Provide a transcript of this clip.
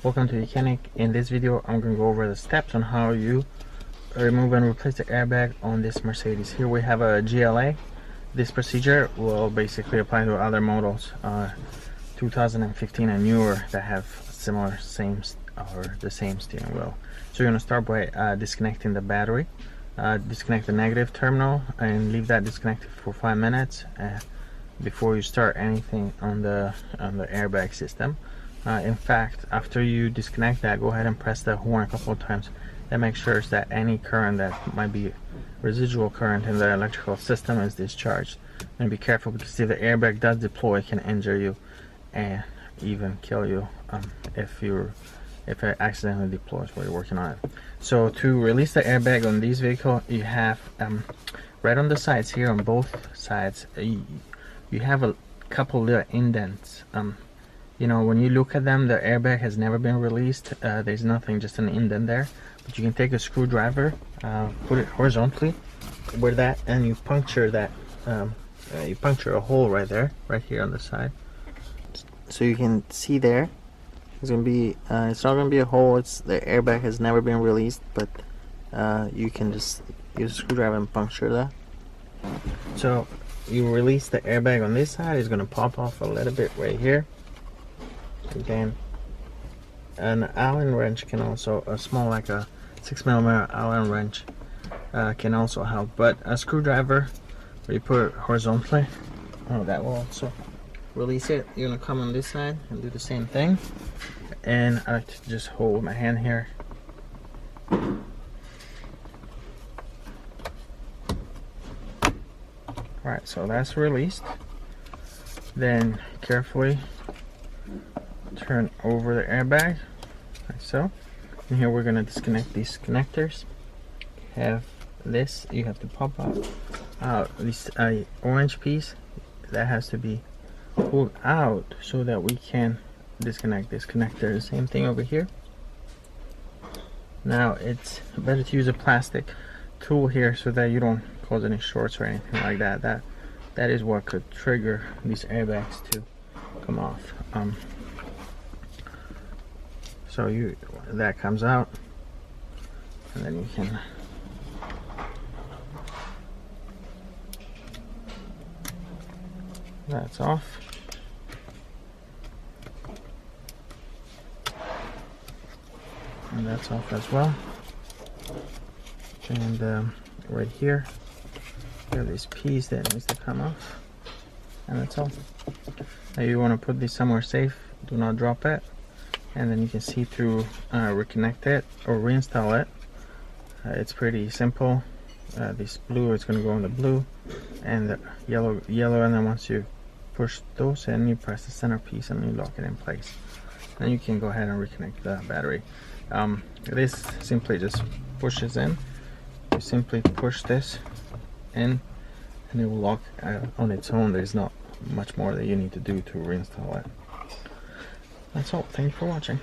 Welcome to YOUCANIC. In this video I'm going to go over the steps on how you remove and replace the airbag on this Mercedes. Here we have a GLA. This procedure will basically apply to other models 2015 and newer that have similar the same steering wheel. So you're going to start by disconnecting the battery. Disconnect the negative terminal and leave that disconnected for 5 minutes before you start anything on the airbag system. In fact, after you disconnect that, go ahead and press the horn a couple of times. That makes sure that any current that might be residual current in the electrical system is discharged. And be careful, because if the airbag does deploy, it can injure you and even kill you if it accidentally deploys while you're working on it. So to release the airbag on this vehicle, you have right on the sides here, on both sides, you have a couple little indents. You know, when you look at them, the airbag has never been released. There's nothing, just an indent there. But you can take a screwdriver, put it horizontally where that, and you puncture that. You puncture a hole right there, right here on the side. So you can see there, it's gonna be. It's not gonna be a hole. The airbag has never been released, but you can just use a screwdriver and puncture that. So you release the airbag on this side. It's gonna pop off a little bit right here. And then an Allen wrench can also, a small, like a 6mm Allen wrench can also help, but a screwdriver where you put it horizontally, that will also release it. You're gonna come on this side and do the same thing, and I like to just hold my hand here. Alright, so that's released. Then carefully turn over the airbag like so, and here we're going to disconnect these connectors. Have this, you have to pop out this orange piece that has to be pulled out so that we can disconnect this connector. The same thing over here. Now it's better to use a plastic tool here so that you don't cause any shorts or anything like that. That is what could trigger these airbags to come off. So that comes out, and then you can that's off. And that's off as well. And right here, you have this piece that needs to come off, and that's all. Now you want to put this somewhere safe. Do not drop it. And then you can see through, reconnect it or reinstall it. It's pretty simple. This blue is going to go in the blue, and the yellow, and then once you push those in, you press the center piece and you lock it in place. Then you can go ahead and reconnect the battery. This simply just pushes in. You simply push this in and it will lock on its own. There's not much more that you need to do to reinstall it. That's all. Thank you for watching.